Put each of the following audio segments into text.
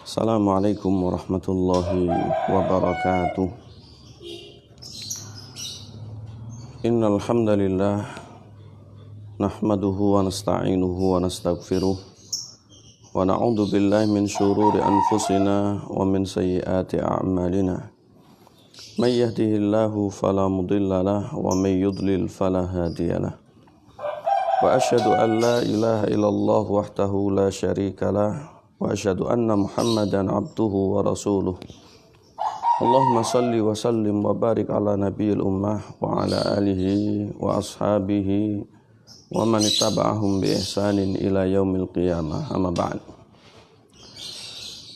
Assalamualaikum warahmatullahi wabarakatuh. Innal hamdalillah nahmaduhu wa nasta'inuhu wa nastaghfiruh wa na'udzu billahi min syururi anfusina wa min sayyiati a'malina. May yahdihillahu fala mudilla lahu wa may yudlil fala hadiyalah. Wa asyhadu an la ilaha illallah wahdahu la syarika lah wa asyhadu anna Muhammadan abduhu wa rasuluh. Allahumma salli wa sallim wa barik ala nabiyil ummah wa ala alihi wa ashabihi wa man ittaba'ahum bi ihsanin ila yaumil qiyamah. Amma ba'd.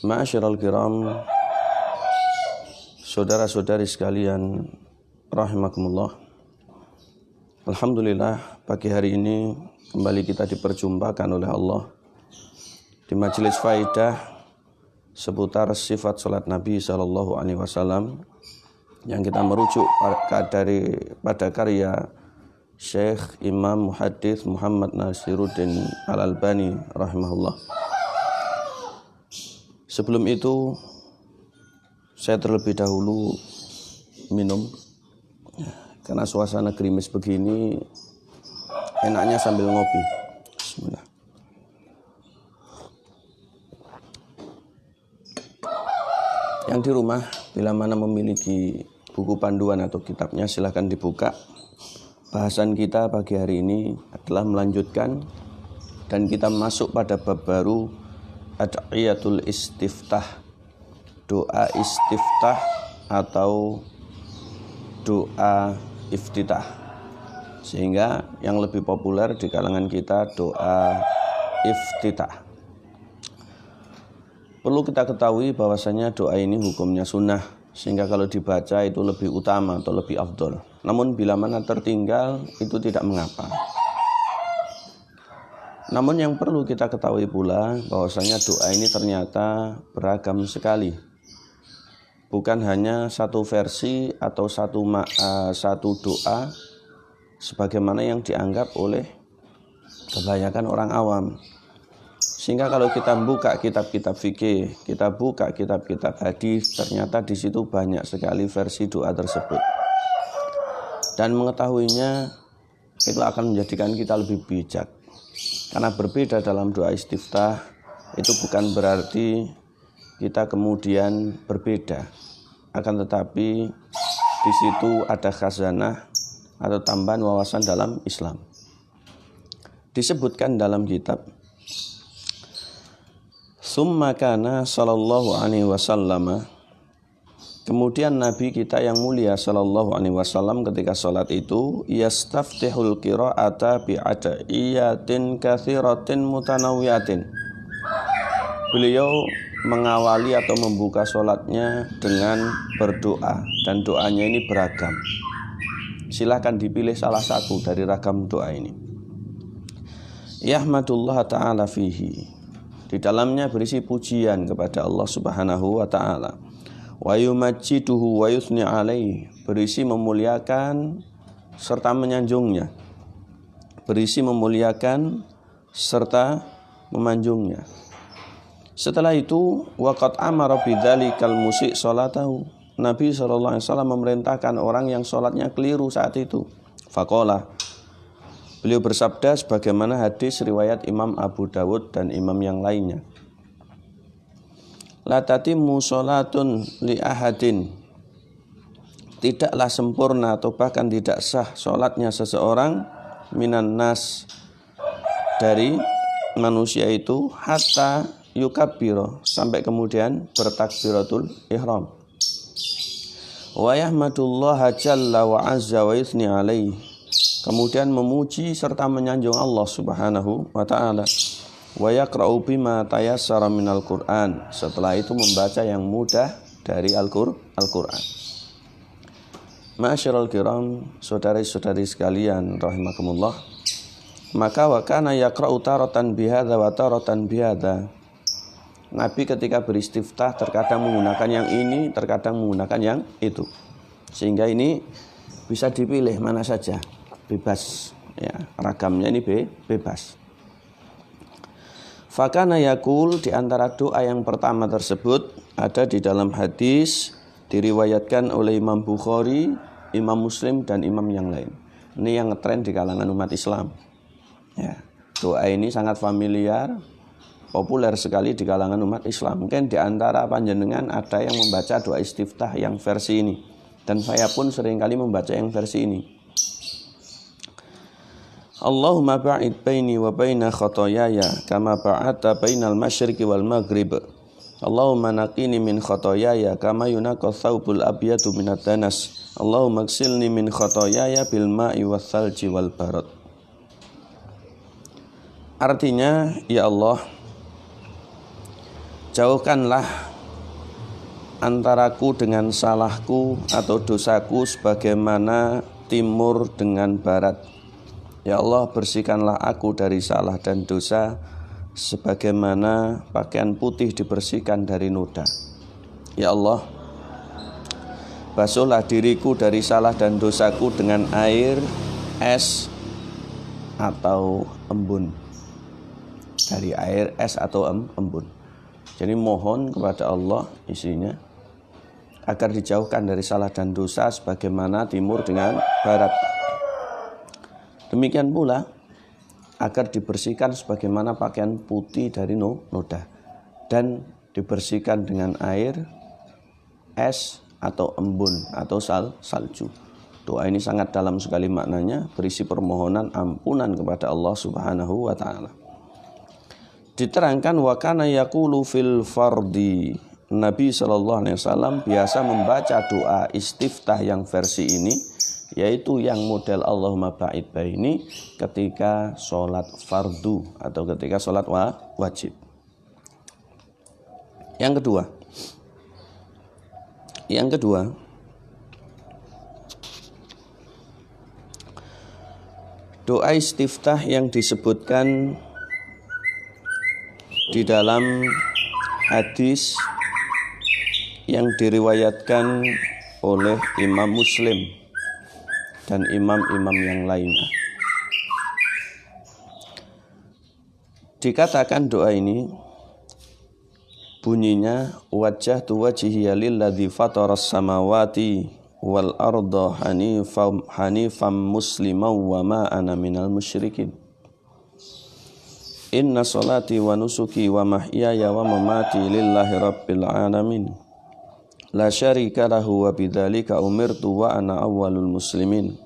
Ma'asyiral kiram, saudara-saudari sekalian rahimakumullah. Alhamdulillah, pagi hari ini kembali kita diperjumpakan oleh Allah di majelis faidah seputar sifat salat Nabi SAW yang kita merujuk pada karya Syekh Imam Muhaddits Muhammad Nasiruddin Al-Albani rahimahullah. Sebelum itu saya terlebih dahulu minum, karena suasana gerimis begini enaknya sambil ngopi. Bismillah. Yang di rumah, bila mana memiliki buku panduan atau kitabnya, silahkan dibuka. Bahasan kita pagi hari ini adalah melanjutkan dan kita masuk pada bab baru, Ad'iyatul Istiftah, doa istiftah atau doa iftitah, sehingga yang lebih populer di kalangan kita doa iftitah. Perlu kita ketahui bahwasanya doa ini hukumnya sunnah, sehingga kalau dibaca itu lebih utama atau lebih afdol. Namun bila mana tertinggal itu tidak mengapa. Namun yang perlu kita ketahui pula bahwasanya doa ini ternyata beragam sekali. Bukan hanya satu versi atau satu doa sebagaimana yang dianggap oleh kebanyakan orang awam. Sehingga kalau kita buka kitab-kitab fikih, kita buka kitab-kitab hadis, ternyata di situ banyak sekali versi doa tersebut. Dan mengetahuinya itu akan menjadikan kita lebih bijak. Karena berbeda dalam doa istiftah itu bukan berarti kita kemudian berbeda, akan tetapi di situ ada khazanah atau tambahan wawasan dalam Islam. Disebutkan dalam kitab, summa kana sallallahu alaihi wasallam, kemudian Nabi kita yang mulia sallallahu alaihi wasallam ketika salat itu yastaftihul qira'ata bi ad'iyatin katsiratin mutanawwi'atin. Beliau mengawali atau membuka sholatnya dengan berdoa, dan doanya ini beragam. Silakan dipilih salah satu dari ragam doa ini. Yahmadullah ta'ala fihi, di dalamnya berisi pujian kepada Allah subhanahu wa ta'ala. Wa yumajjiduhu wa yuthni alaih, berisi memuliakan serta menyanjungnya. Berisi memuliakan serta memanjungnya. Setelah itu waqad amara bidzalikal musyi' salatahu, Nabi SAW memerintahkan orang yang sholatnya keliru saat itu. Faqala, beliau bersabda sebagaimana hadis riwayat Imam Abu Dawud dan imam yang lainnya. La tatimmu sholatun li ahadin, tidaklah sempurna atau bahkan tidak sah sholatnya seseorang minan nas, dari manusia itu, hatta yukabbiro, sampai kemudian bertakbiratul ihram. Wa yahmadullaha jalla wa azza wa yuthni alaih, kemudian memuji serta menyanjung Allah subhanahu wa ta'ala. Wa yaqra'u bima tayassara minal Qur'an, setelah itu membaca yang mudah dari Al-Qur'an. Ma'asyiral kiram, saudari-saudari sekalian rahimakumullah, maka wa kana yaqra'u taratan bihadza wa taratan bihadza. Nabi ketika beristiftah terkadang menggunakan yang ini, terkadang menggunakan yang itu. Sehingga ini bisa dipilih mana saja, bebas ya, ragamnya ini bebas. Fakana yakul, di antara doa yang pertama tersebut ada di dalam hadis diriwayatkan oleh Imam Bukhari, Imam Muslim dan imam yang lain. Ini yang ngetren di kalangan umat Islam. Ya, doa ini sangat familiar, populer sekali di kalangan umat Islam. Mungkin di antara panjenengan ada yang membaca doa istiftah yang versi ini, dan saya pun seringkali membaca yang versi ini. Allahumma ba'id baini wa baina khotoyaya kama ba'adta bainal masyriqi wal maghrib. Allahumma naqini min khotoyaya kama yunaqqa thawbul abyadu minad danas. Allahumma ghsilni min khotoyaya bil ma'i wath thalji wal barad. Artinya, ya Allah, jauhkanlah antaraku dengan salahku atau dosaku sebagaimana timur dengan barat. Ya Allah, bersihkanlah aku dari salah dan dosa sebagaimana pakaian putih dibersihkan dari noda. Ya Allah, basuhlah diriku dari salah dan dosaku dengan air, es, atau embun. Dari air, es, atau embun. Jadi mohon kepada Allah isinya agar dijauhkan dari salah dan dosa sebagaimana timur dengan barat. Demikian pula agar dibersihkan sebagaimana pakaian putih dari noda dan dibersihkan dengan air, es, atau embun atau salju. Doa ini sangat dalam sekali maknanya, berisi permohonan ampunan kepada Allah Subhanahu wa taala. Diterangkan wa kana yaqulu fil fardi. Nabi SAW biasa membaca doa istiftah yang versi ini, yaitu yang model Allahumma ba'id baini ketika sholat fardu atau ketika sholat wajib. Yang kedua, doa istiftah yang disebutkan di dalam hadis yang diriwayatkan oleh Imam Muslim dan imam-imam yang lainnya. Dikatakan doa ini bunyinya wajjahtu wajhiya lilladzi fataras samawati wal arda hanifam musliman wa ma ana minal musyrikin. Inna salati wa nusuki wa mahyaya wa mamati lillahi rabbil alamin. La syarika lahu wa bidzalika umirtu wa ana awwalul muslimin.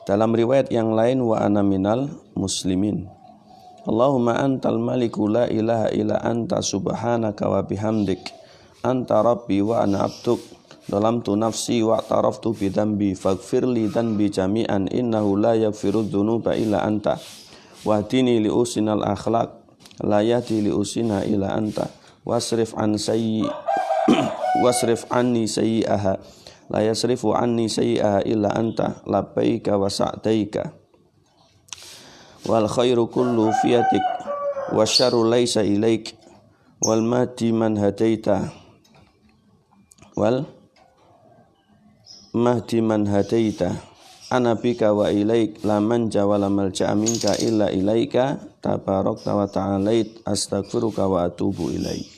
Dalam riwayat yang lain wa ana minal muslimin. Allahumma antal maliku la ilaha illa anta subhanaka wa bihamdik. Anta rabbi wa ana abduk. Dalamtu nafsi wa taraftu bidambi faghfirli dhanbi jami'an innahu la yaghfiru dhunuba illa anta. Wahdini li usinal akhlaq la yahdi li usina illa anta. Wasrif anni sayyi'aha la yasrifu anni sayyi'aha illa anta labbaika wa sa'daika wal khairu kullu fi yadik wasyarru laysa ilaik wal mahdi man hadaita ana bika wa ilaik la manja wa la malja'a minka illa ilaika tabarakta wa ta'alait astaghfiruka wa atubu ilaik.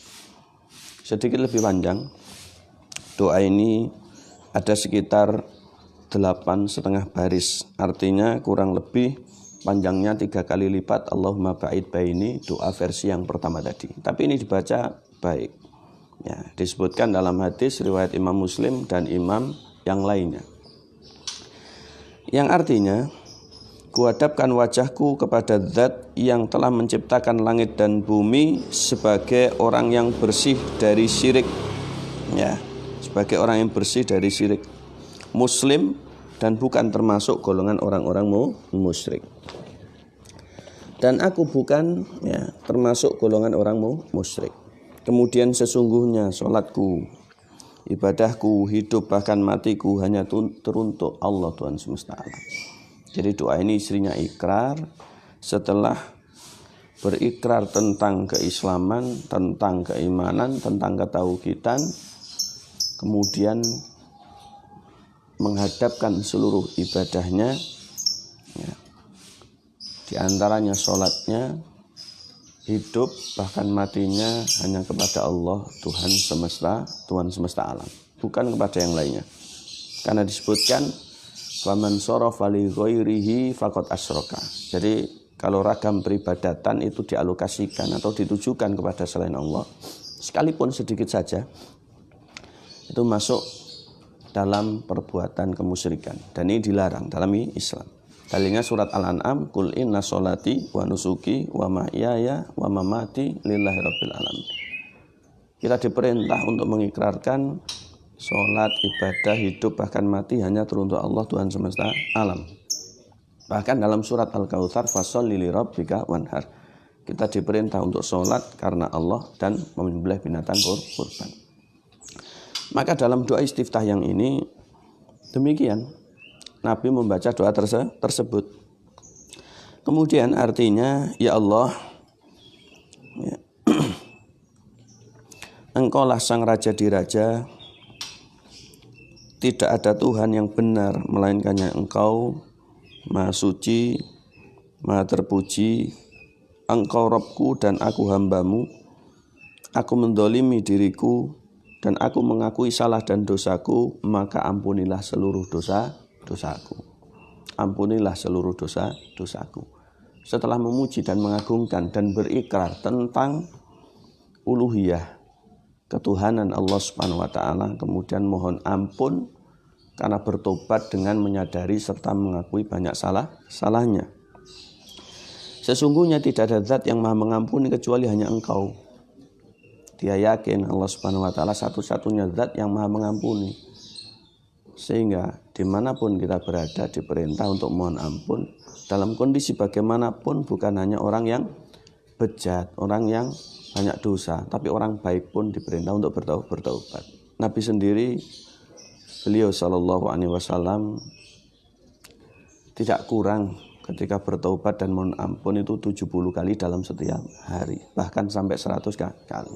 Sedikit lebih panjang. Doa ini ada sekitar 8,5 baris. Artinya kurang lebih panjangnya 3 kali lipat Allahumma ba'id baini, doa versi yang pertama tadi. Tapi ini dibaca baik. Ya, disebutkan dalam hadis riwayat Imam Muslim dan imam yang lainnya. Yang artinya, kuhadapkan wajahku kepada Zat yang telah menciptakan langit dan bumi sebagai orang yang bersih dari syirik. Ya, sebagai orang yang bersih dari syirik. Muslim dan bukan termasuk golongan orang-orang musyrik. Dan aku bukan termasuk golongan orang musyrik. Kemudian sesungguhnya sholatku, ibadahku, hidup bahkan matiku hanya teruntuk Allah Tuhan semesta alam. Jadi doa ini istrinya ikrar. Setelah berikrar tentang keislaman, tentang keimanan, tentang ketauhidan, kemudian menghadapkan seluruh ibadahnya Di antaranya sholatnya, hidup bahkan matinya hanya kepada Allah, Tuhan semesta alam, bukan kepada yang lainnya. Karena disebutkan faman sharafa li ghairihi faqad asyraka. Jadi kalau ragam peribadatan itu dialokasikan atau ditujukan kepada selain Allah, sekalipun sedikit saja, itu masuk dalam perbuatan kemusyrikan, dan ini dilarang dalam Islam. Dalilnya surat Al-An'am, qul inna sholati wa nusuki wa mahyaya wa mamati lillahi rabbil alamin. Kita diperintah untuk mengikrarkan sholat, ibadah, hidup bahkan mati hanya teruntuk Allah, Tuhan semesta alam. Bahkan dalam surat Al-Kautsar, fasholli li rabbika wanhar, kita diperintah untuk sholat karena Allah dan menyembelih binatang kurban. Maka dalam doa istiftah yang ini demikian, Nabi membaca doa tersebut. Kemudian artinya, ya Allah, ya, Engkaulah sang raja di raja, tidak ada Tuhan yang benar melainkannya Engkau, Maha suci, Maha terpuji. Engkau Rabbku dan aku hambamu. Aku mendolimi diriku dan aku mengakui salah dan dosaku, maka ampunilah seluruh dosaku. Ampunilah seluruh dosaku. Setelah memuji dan mengagungkan dan berikrar tentang uluhiyah, ketuhanan Allah Subhanahu wa taala, kemudian mohon ampun karena bertobat dengan menyadari serta mengakui banyak salahnya. Sesungguhnya tidak ada zat yang maha mengampuni kecuali hanya Engkau. Dia yakin Allah Subhanahu wa taala satu-satunya zat yang maha mengampuni. Sehingga dimanapun kita berada diperintah untuk mohon ampun dalam kondisi bagaimanapun, bukan hanya orang yang bejat, orang yang banyak dosa, tapi orang baik pun diperintah untuk bertaubat. Nabi sendiri, beliau sallallahu alaihi wasallam tidak kurang ketika bertaubat dan mohon ampun itu 70 kali dalam setiap hari, bahkan sampai 100 kali.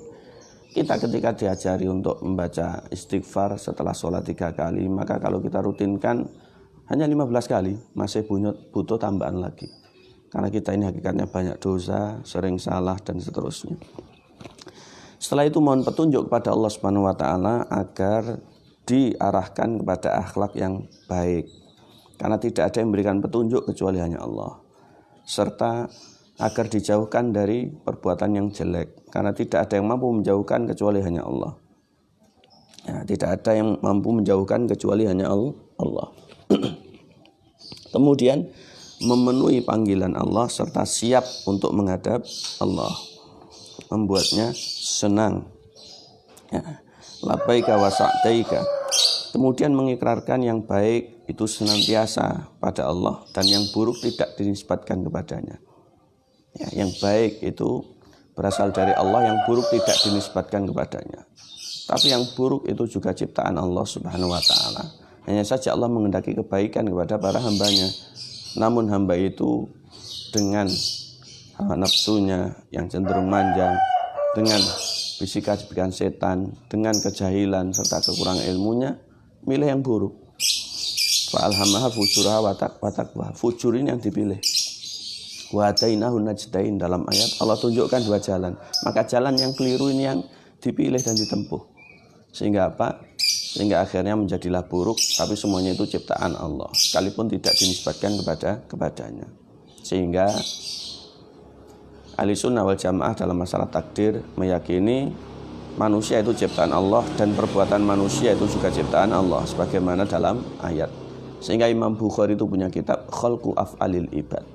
Kita ketika diajari untuk membaca istighfar setelah sholat 3 kali, maka kalau kita rutinkan hanya 15 kali, masih butuh tambahan lagi. Karena kita ini hakikatnya banyak dosa, sering salah dan seterusnya. Setelah itu mohon petunjuk kepada Allah Subhanahu wa taala agar diarahkan kepada akhlak yang baik. Karena tidak ada yang memberikan petunjuk kecuali hanya Allah. Serta agar dijauhkan dari perbuatan yang jelek. Karena tidak ada yang mampu menjauhkan kecuali hanya Allah. Ya, tidak ada yang mampu menjauhkan kecuali hanya Allah. Kemudian memenuhi panggilan Allah serta siap untuk menghadap Allah. Membuatnya senang. Ya. Labbaika wa sa'daika. Kemudian mengikrarkan yang baik itu senantiasa pada Allah dan yang buruk tidak dinisbatkan kepadanya. Ya, yang baik itu berasal dari Allah, yang buruk tidak dinisbatkan kepadanya. Tapi yang buruk itu juga ciptaan Allah Subhanahu wa taala. Hanya saja Allah menghendaki kebaikan kepada para hambanya. Namun hamba itu dengan hawa nafsunya yang cenderung manja, dengan bisikan-bisikan setan, dengan kejahilan serta kekurangan ilmunya, milih yang buruk. Fa'alhamaha fujuraha wa taqwa. Fujur ini yang dipilih. Wa hadainahu najdain, dalam ayat Allah tunjukkan 2 jalan. Maka jalan yang keliru ini yang dipilih dan ditempuh. Sehingga apa? Sehingga akhirnya menjadilah buruk, tapi semuanya itu ciptaan Allah, sekalipun tidak dinisbatkan kepadanya. Sehingga Ahlussunnah wal Jamaah dalam masalah takdir meyakini manusia itu ciptaan Allah dan perbuatan manusia itu juga ciptaan Allah sebagaimana dalam ayat. Sehingga Imam Bukhari itu punya kitab Khalqu Af'alil Ibad,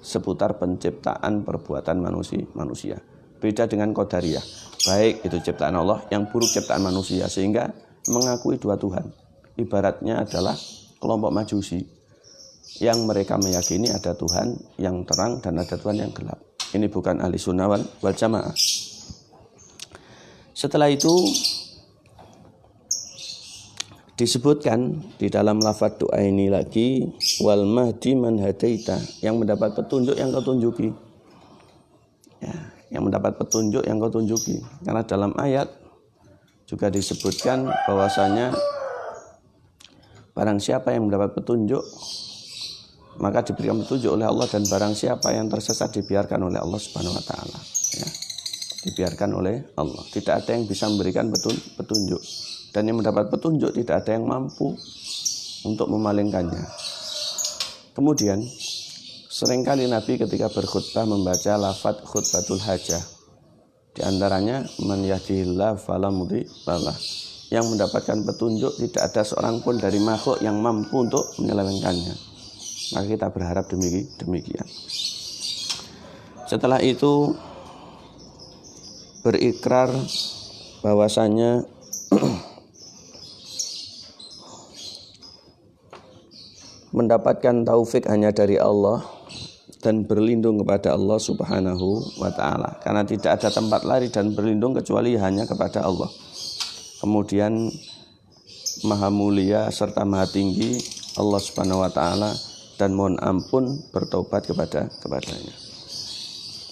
seputar penciptaan perbuatan manusia. Beda dengan Qadariyah, baik itu ciptaan Allah, yang buruk ciptaan manusia, sehingga mengakui 2 Tuhan. Ibaratnya adalah kelompok Majusi yang mereka meyakini ada Tuhan yang terang dan ada Tuhan yang gelap. Ini bukan Ahlussunnah wal Jamaah. Setelah itu disebutkan di dalam lafaz doa ini lagi, wal mahdi man hadaita, yang mendapat petunjuk yang kau tunjuki. Ya, yang mendapat petunjuk yang kau tunjuki. Karena dalam ayat juga disebutkan bahwasanya barang siapa yang mendapat petunjuk maka diberikan petunjuk oleh Allah, dan barang siapa yang tersesat dibiarkan oleh Allah Subhanahu wa taala, ya. Dibiarkan oleh Allah. Tidak ada yang bisa memberikan petunjuk, dan yang mendapat petunjuk tidak ada yang mampu untuk memalingkannya. Kemudian seringkali Nabi ketika berkhutbah membaca lafaz khutbatul hajah. Di antaranya man yahdihillahu fala mudhillalah. Yang mendapatkan petunjuk tidak ada seorang pun dari makhluk yang mampu untuk menyelewengkannya. Maka kita berharap demikian. Setelah itu berikrar bahwasanya mendapatkan taufik hanya dari Allah dan berlindung kepada Allah Subhanahu wa taala, karena tidak ada tempat lari dan berlindung kecuali hanya kepada Allah. Kemudian maha mulia serta maha tinggi Allah Subhanahu wa taala, dan mohon ampun bertobat kepadanya.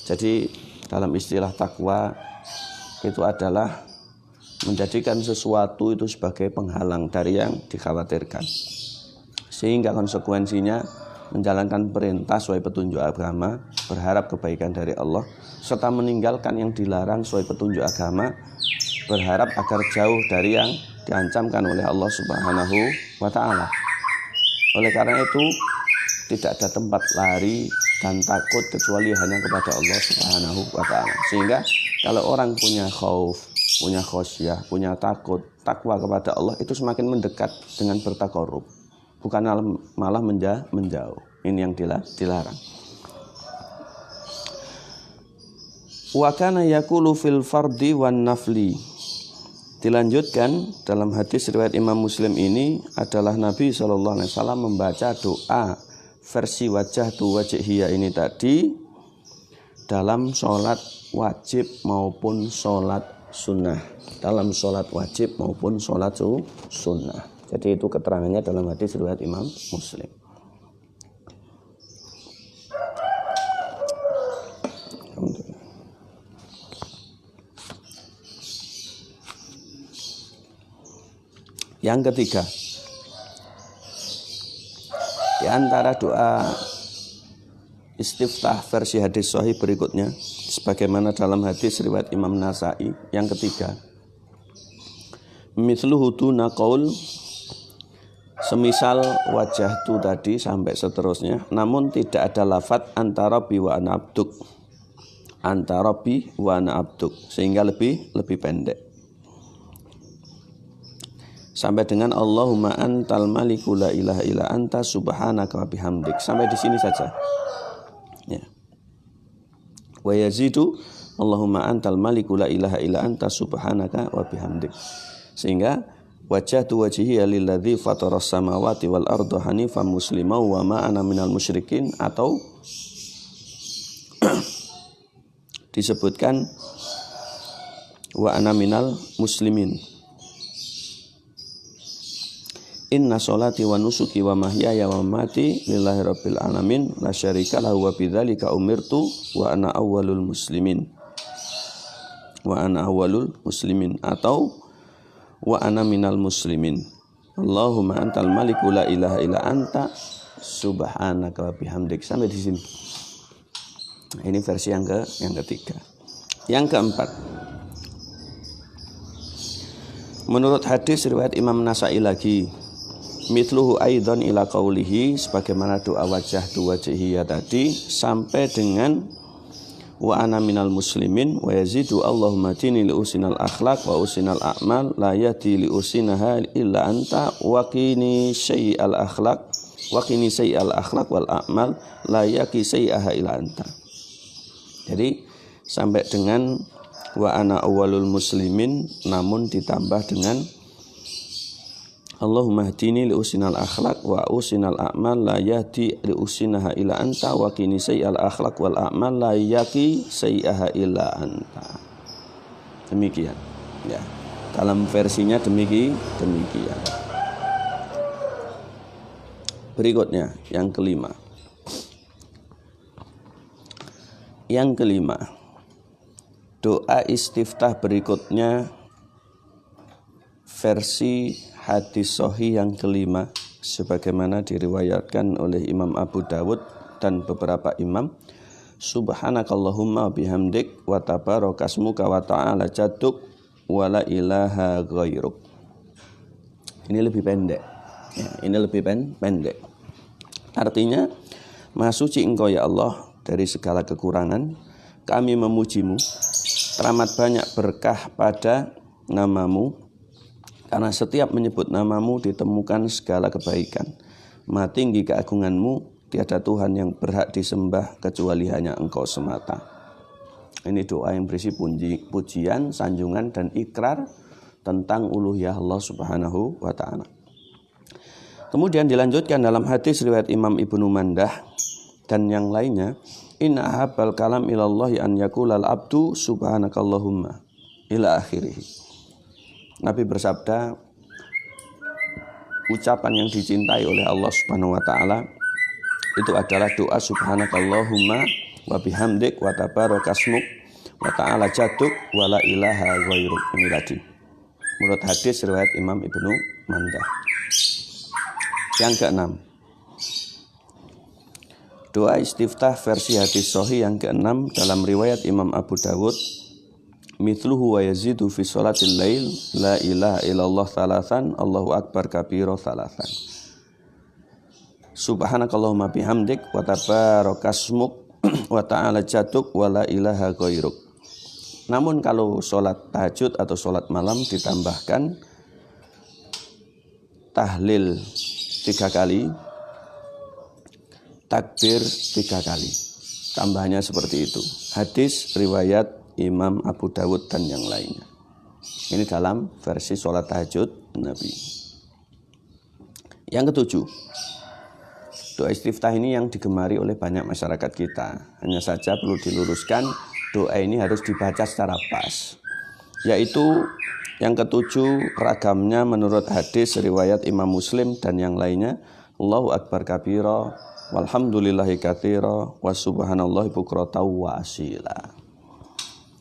Jadi dalam istilah takwa itu adalah menjadikan sesuatu itu sebagai penghalang dari yang dikhawatirkan, sehingga konsekuensinya menjalankan perintah sesuai petunjuk agama, berharap kebaikan dari Allah, serta meninggalkan yang dilarang sesuai petunjuk agama, berharap agar jauh dari yang diancamkan oleh Allah Subhanahu wa taala. Oleh karena itu tidak ada tempat lari dan takut kecuali hanya kepada Allah Subhanahu wa taala. Sehingga kalau orang punya khauf, punya khosyah, punya takwa kepada Allah, itu semakin mendekat dengan bertakarrub, bukan malah menjauh. Ini yang dilarang. Wa kana yaqulu fil fardi wan nafli. Dilanjutkan dalam hadis riwayat Imam Muslim ini adalah Nabi SAW membaca doa versi wajah tu wajhiyah ini tadi dalam sholat wajib maupun sholat sunnah. Dalam sholat wajib maupun sholat sunnah. Jadi itu keterangannya dalam hadis riwayat Imam Muslim. Yang ketiga, di antara doa istiftah versi hadis sahih berikutnya, sebagaimana dalam hadis riwayat Imam Nasa'i yang ketiga, mithluhu tuna qaul, semisal wajah tu tadi sampai seterusnya, namun tidak ada lafadz antara bi wa ana abduk, antara bi wa ana abduk, sehingga lebih pendek. Sampai dengan Allahumma antal maliku la ilaha illa anta subhanaka wa bihamdik. Sampai di sini saja. Ya. Wa yazidu Allahumma antal maliku la ilaha illa anta subhanaka wa bihamdik. Sehingga wajhatu wajhiya lilladzi fataras samawati wal arda hanifan musliman wa ma ana minal musyrikin, atau disebutkan wa ana minal muslimin. Inna sholati wa nusuki wa mahyaya wa mamati lillahi rabbil alamin la syarika lahu wa bidzalika umirtu wa ana awwalul muslimin. Wa ana awwalul muslimin, atau wa ana minal muslimin. Allahumma antal maliku la ilaha illa anta subhanaka wa bihamdik. Sampai di sini. Ini versi yang ketiga. Yang keempat, menurut hadis riwayat Imam Nasa'i lagi, mithluhu aidan ila qaulihi, sebagaimana doa wajah tu wajhiyah tadi sampai dengan wa ana minal muslimin wa yazidu Allahumma tini li usinal akhlaq wa usinal a'mal la yati li usinaha illa anta wa qini syai'al akhlaq wa qini syai'al akhlaq wal a'mal la yaqi syai'aha illa anta. Jadi sampai dengan wa ana awwalul muslimin, namun ditambah dengan Allahumma hdini li usinal akhlaq wa usinal a'mal la yahdi li usinaha illa anta wa qini sayyi'al akhlaq wal a'mal la yaqi sayyi'aha illa anta. Demikian. Ya. Dalam versinya demikian. Berikutnya yang kelima. Doa istiftah berikutnya versi hadis sahih yang kelima sebagaimana diriwayatkan oleh Imam Abu Dawud dan beberapa imam. Subhanakallahumma bihamdik wa tabarakasmuka wa ta'ala jadduk wa la ilaha ghairuk. Ini lebih pendek. Ya, ini lebih pendek. Artinya, Maha suci Engkau ya Allah dari segala kekurangan. Kami memujimu. Teramat banyak berkah pada namamu. Karena setiap menyebut namamu ditemukan segala kebaikan. Maha tinggi keagunganmu. Tiada Tuhan yang berhak disembah kecuali hanya Engkau semata. Ini doa yang berisi pujian, sanjungan, dan ikrar tentang uluhiyah Allah Subhanahu wa ta'ala. Kemudian dilanjutkan dalam hadis riwayat Imam Ibnu Mandah dan yang lainnya, inna habal kalam ilallahi an yakulal abdu subhanakallahumma ila akhirih. Nabi bersabda, ucapan yang dicintai oleh Allah Subhanahu wa ta'ala itu adalah doa subhanakallahumma wa bihamdik wa tabarakasmuk wa ta'ala jadduk wa la ilaha ghairuk. Ini tadi menurut hadis riwayat Imam Ibnu Mandah. Yang keenam, doa istiftah versi hadis sahih yang keenam dalam riwayat Imam Abu Dawud, mithluhu wa yazidu fi sholatil lail la ilaha illallah thalathan Allahu akbar kabira thalathan. Subhanakallahumma bihamdik wa tabarakasmuk wa ta'ala jadduk wa la ilaha ghairuk. Namun kalau sholat tahajud atau sholat malam ditambahkan tahlil 3 kali, takbir 3 kali. Tambahnya seperti itu. Hadis riwayat Imam Abu Dawud dan yang lainnya. Ini dalam versi sholat tahajud Nabi. Yang ketujuh, doa istiftah ini yang digemari oleh banyak masyarakat kita. Hanya saja perlu diluruskan, doa ini harus dibaca secara pas. Yaitu yang ketujuh, ragamnya menurut hadis riwayat Imam Muslim dan yang lainnya. Allahu akbar kabira, walhamdulillahi katsira, wa subhanallahi bukratan wa asila.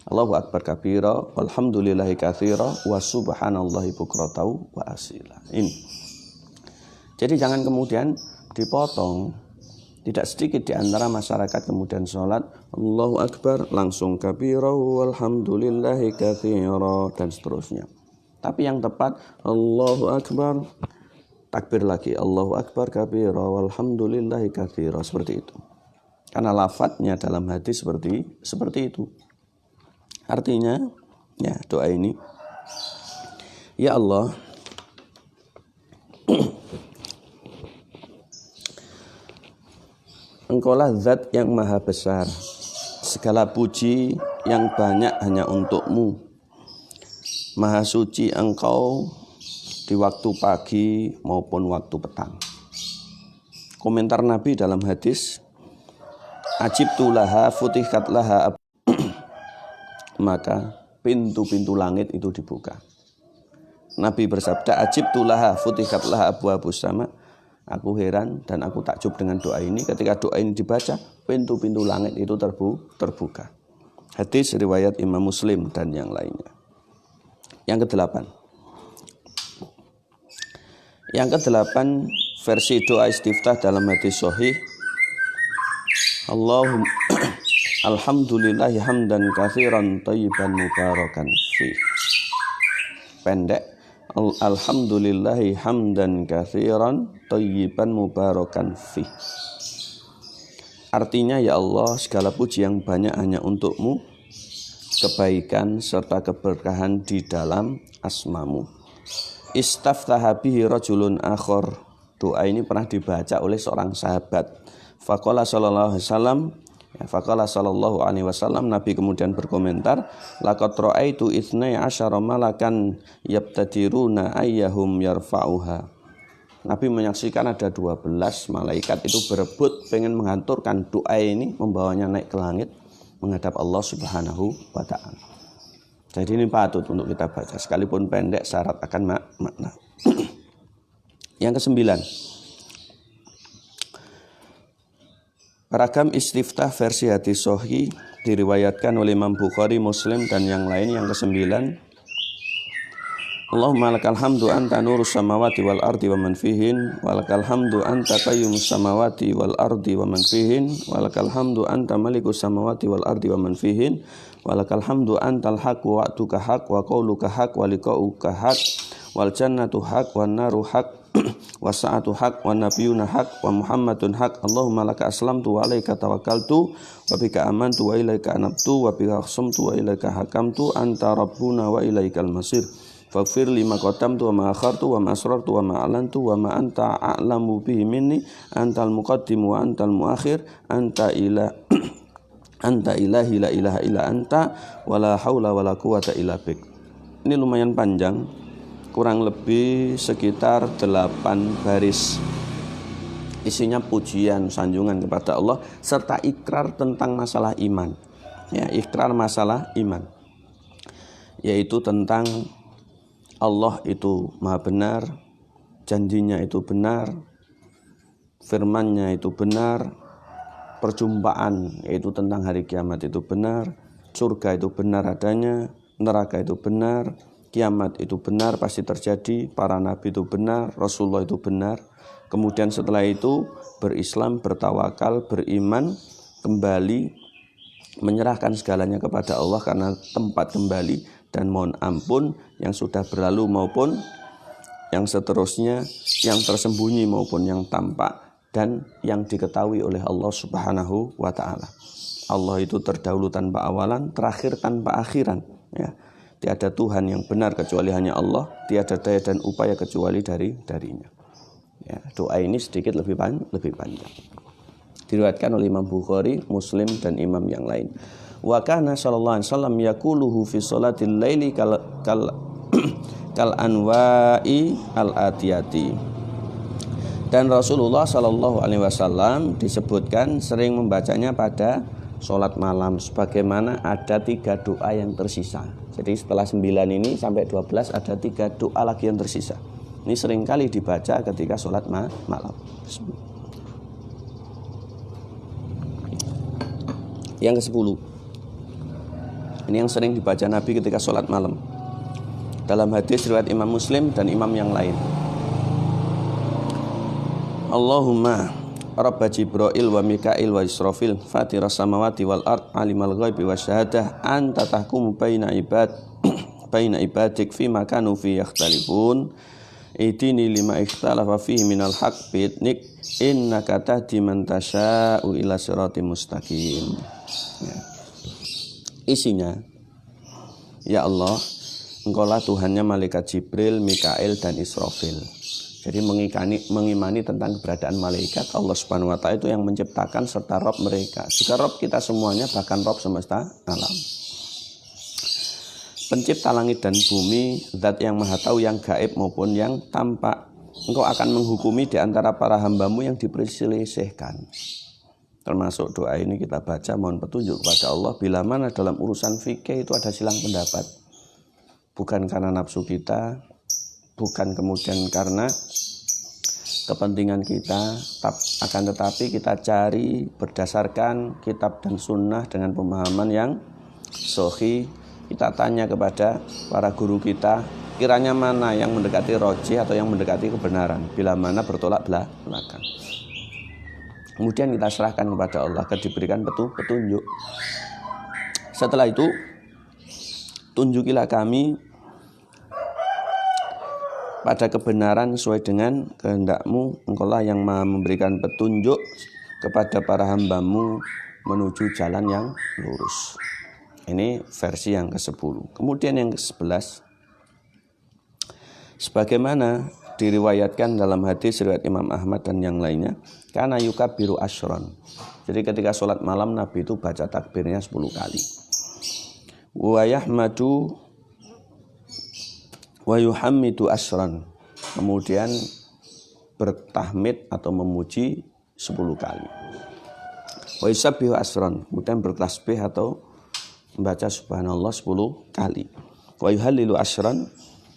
Allahu akbar kabira, walhamdulillahi katsira, wa subhanallahi bukratan wa asila. Ini. Jadi jangan kemudian dipotong. Tidak sedikit di antara masyarakat kemudian sholat Allahu akbar langsung kabira walhamdulillahi katsira dan seterusnya. Tapi yang tepat Allahu akbar takbir lagi Allahu akbar kabira walhamdulillahi katsira, seperti itu. Karena lafadznya dalam hadis seperti itu. Artinya ya doa ini, ya Allah, Engkaulah zat yang maha besar, segala puji yang banyak hanya untuk-Mu. Maha suci Engkau di waktu pagi maupun waktu petang. Komentar Nabi dalam hadis, ajibtu laha futihat laha, maka pintu-pintu langit itu dibuka. Nabi bersabda, ajibtu laha futihat laha abwabus sama. Aku heran dan aku takjub dengan doa ini. Ketika doa ini dibaca, pintu-pintu langit itu terbuka. Hadis riwayat Imam Muslim dan yang lainnya. Yang kedelapan. Versi doa istiftah dalam hadis sahih. Alhamdulillahi hamdan katsiran thayyiban mubarakan fi. Pendek. Alhamdulillahi hamdan katsiran thayyiban mubarakan fi. Artinya, ya Allah, segala puji yang banyak hanya untuk-Mu, kebaikan serta keberkahan di dalam asma-Mu. Istaftaha bihi rajulun akhar. Doa ini pernah dibaca oleh seorang sahabat. Faqala sallallahu alaihi wasallam, Nabi kemudian berkomentar, laqad ra'aitu itsnai asyara malakan yabtadiruna ayyahum yarfa'uha. Nabi menyaksikan ada 12 malaikat itu berebut pengen menghanturkan doa ini, membawanya naik ke langit menghadap Allah Subhanahu wa ta'ala. Jadi ini patut untuk kita baca, sekalipun pendek syarat akan makna. Yang kesembilan, ragam istiftah versi hadis sahih diriwayatkan oleh Imam Bukhari, Muslim dan yang lain. Yang kesembilan, Allahumma lakal hamdu anta nurus samawati wal ardi wa man fihin, walakal hamdu anta qayyumus samawati wal ardi wa man fihin, walakal hamdu anta malikus samawati wal ardi wa man fihin, walakal hamdu antal haq wa wa'tuka haq wa qauluka haq wa liqa'uka haq wal jannatu haq wan naru haq wa sa'atu haq wa nabiyuna haq wa muhammadun haq. Allahumma laka aslamtu wa alaika tawakkaltu wa bika amantu wa ilaika anabtu wa bika khasumtu wa ilaika hakamtu anta rabbuna wa ilaikal masir. Faghfir lima qaddamtu wa ma akhartu wa ma asrartu wa ma a'lantu wa ma anta a'lamu bihi minni antal muqaddim wa antal muakhir anta ilahi la ilaha illa anta wa la haula wa la quwata illa bik. Ini lumayan panjang, kurang lebih sekitar 8 baris. Isinya pujian, sanjungan kepada Allah serta ikrar tentang masalah iman. Ya, ikrar masalah iman. Yaitu tentang Allah itu maha benar, janjinya itu benar, firman-Nya itu benar, perjumpaan yaitu tentang hari kiamat itu benar, surga itu benar adanya, neraka itu benar, kiamat itu benar pasti terjadi, para nabi itu benar, Rasulullah itu benar. Kemudian setelah itu berislam, bertawakal, beriman, kembali menyerahkan segalanya kepada Allah karena tempat kembali, dan mohon ampun yang sudah berlalu maupun yang seterusnya, yang tersembunyi maupun yang tampak dan yang diketahui oleh Allah Subhanahu wa taala. Allah itu terdahulu tanpa awalan, terakhir tanpa akhiran, ya. Tiada Tuhan yang benar kecuali hanya Allah, tiada daya dan upaya kecuali darinya. Ya, doa ini sedikit lebih panjang. Diriwayatkan oleh Imam Bukhari, Muslim dan imam yang lain. Wa kana sallallahu alaihi wasallam yaquluhu fi sholatil laili kal anwa'i al atiyati. Dan Rasulullah sallallahu alaihi wasallam disebutkan sering membacanya pada sholat malam, sebagaimana ada 3 doa yang tersisa. Jadi setelah 9 ini sampai 12 ada 3 doa lagi yang tersisa. Ini seringkali dibaca ketika sholat malam. Yang ke-10, ini yang sering dibaca Nabi ketika sholat malam. Dalam hadis riwayat Imam Muslim dan imam yang lain. Allahumma Rabba Jibril wa Mikail wa Israfil Fatiras samawati wal ard alimal ghaibi wa syahadah anta tahkumu baina ibadik fi makanu fi yakhtalifun idini lima ikhtalafa fihi minal haq bi'idnik innaka tahdi man tasha'u ila siratim mustaqim. Ya. Isinya, ya Allah, Engkaulah Tuhannya malaikat Jibril, Mikail dan Israfil. Jadi mengimani tentang keberadaan malaikat. Allah Subhanahu wa taala itu yang menciptakan serta Rabb mereka. Juga Rabb kita semuanya, bahkan Rabb semesta alam. Pencipta langit dan bumi, zat yang maha tahu yang gaib maupun yang tampak. Engkau akan menghukumi di antara para hambamu yang diperselisihkan. Termasuk doa ini kita baca mohon petunjuk kepada Allah bila mana dalam urusan fikih itu ada silang pendapat. Bukan karena nafsu kita, bukan kemudian karena kepentingan kita, akan tetapi kita cari berdasarkan kitab dan sunnah dengan pemahaman yang sahih. Kita tanya kepada para guru kita, kiranya mana yang mendekati rajih atau yang mendekati kebenaran, bila mana bertolak belakang. Kemudian kita serahkan kepada Allah agar diberikan petunjuk. Setelah itu, tunjukilah kami pada kebenaran sesuai dengan kehendak-Mu. Engkaulah yang maha memberikan petunjuk kepada para hamba-Mu menuju jalan yang lurus. Ini versi yang ke-10. Kemudian yang ke-11, sebagaimana diriwayatkan dalam hadis riwayat Imam Ahmad dan yang lainnya, kana yukabiru asyron. Jadi ketika sholat malam Nabi itu baca takbirnya 10 kali. Wa yahmadu wa yuhammidu asyron. Kemudian bertahmid atau memuji 10 kali. Wa yusabbihu asyron. Kemudian bertasbih atau membaca subhanallah 10 kali. Wa yuhallilu asyron.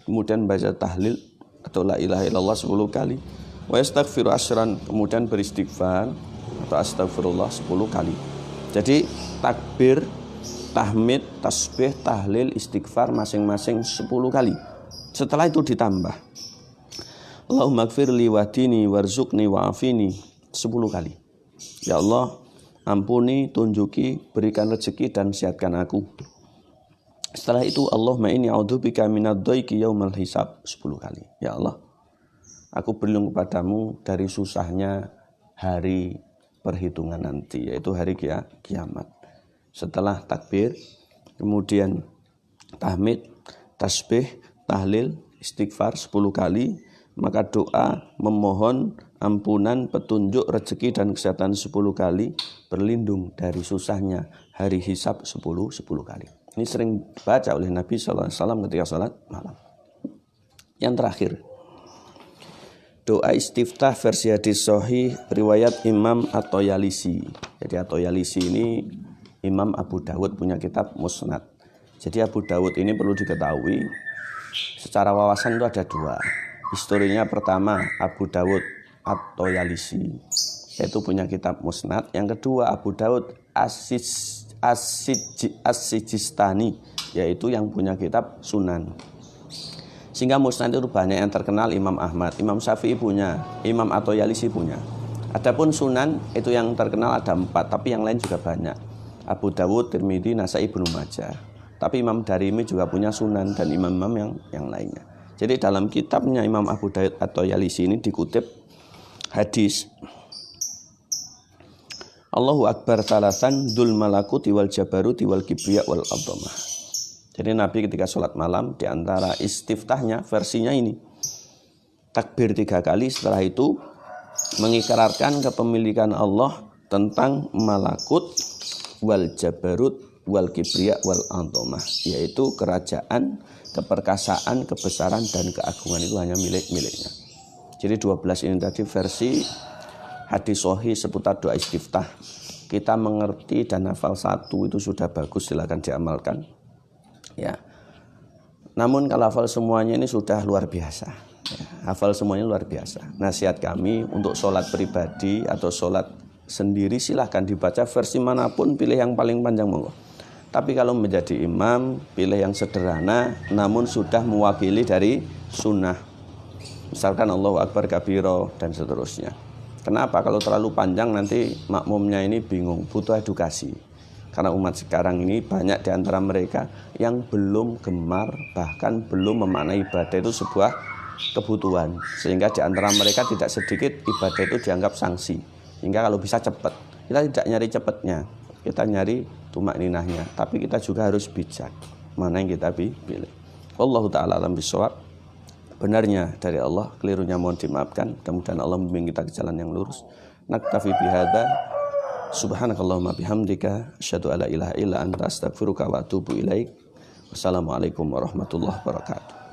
Kemudian baca tahlil atau la ilaha illallah 10 kali. Wa yastaghfiru asyran, kemudian beristighfar atau astagfirullah 10 kali. Jadi takbir, tahmid, tasbih, tahlil, istighfar masing-masing 10 kali. Setelah itu ditambah Allahumma gfirli wahdini warzuqni wa'afini 10 kali. Ya Allah, ampuni, tunjuki, berikan rezeki dan sehatkan aku. Setelah itu Allahumma inni a'udzubika minadh-dhaiki yaumal hisab 10 kali. Ya Allah, aku berlindung kepadamu dari susahnya hari perhitungan nanti, yaitu hari kiamat. Setelah takbir, kemudian tahmid, tasbih, tahlil, istighfar 10 kali, maka doa memohon ampunan, petunjuk, rezeki dan kesehatan 10 kali, berlindung dari susahnya hari hisab 10 kali. Ini sering baca oleh Nabi SAW ketika sholat malam. Yang terakhir, doa istiftah versi hadis sahih riwayat Imam At-Tayalisi. Jadi At-Tayalisi ini Imam Abu Dawud punya kitab Musnad. Jadi Abu Dawud ini perlu diketahui secara wawasan itu ada 2. Historinya pertama Abu Dawud At-Tayalisi, yaitu punya kitab Musnad. Yang kedua Abu Dawud As-Sijistani, yaitu yang punya kitab Sunan. Sehingga Musnad itu banyak yang terkenal. Imam Ahmad, Imam Syafi'i punya, Imam At-Tayalisi punya. Adapun Sunan itu yang terkenal ada 4, tapi yang lain juga banyak. Abu Dawud, Tirmidzi, Nasai, Ibnu Majah. Tapi Imam Darimi juga punya Sunan dan imam-imam yang lainnya. Jadi dalam kitabnya Imam Abu Dawud At-Tayalisi ini dikutip hadis Allahu Akbar talasan dzul malakuti wal jabaruti wal kibriya wal adhamah. Jadi Nabi ketika sholat malam di antara istiftahnya versinya ini takbir 3 kali, setelah itu mengikrarkan kepemilikan Allah tentang malakut wal jabarut wal kibriya wal adhamah, yaitu kerajaan, keperkasaan, kebesaran dan keagungan itu hanya miliknya. Jadi 12 ini tadi versi hadis sahih seputar doa istiftah. Kita mengerti dan hafal 1 itu sudah bagus, silakan diamalkan. Ya. Namun kalau hafal semuanya ini sudah luar biasa. Ya, hafal semuanya luar biasa. Nasihat kami untuk sholat pribadi atau sholat sendiri silahkan dibaca versi manapun, pilih yang paling panjang monggo. Tapi kalau menjadi imam, pilih yang sederhana namun sudah mewakili dari sunnah. Misalkan Allahu Akbar kabiro dan seterusnya. Kenapa? Kalau terlalu panjang nanti makmumnya ini bingung, butuh edukasi. Karena umat sekarang ini banyak di antara mereka yang belum gemar, bahkan belum memaknai ibadah itu sebuah kebutuhan. Sehingga di antara mereka tidak sedikit ibadah itu dianggap sanksi. Hingga kalau bisa cepat. Kita tidak nyari cepatnya, kita nyari tumakninahnya, tapi kita juga harus bijak mana yang kita pilih. Wallahu ta'ala alam bisawab. Benarnya dari Allah, kelirunya mohon dimaafkan. Mudah-mudahan Allah membimbing kita ke jalan yang lurus. Naktafi bihadza. Subhanakallahumma bihamdika asyhadu alla ilaha illa anta astaghfiruka wa atubu ilaik. Wassalamualaikum warahmatullahi wabarakatuh.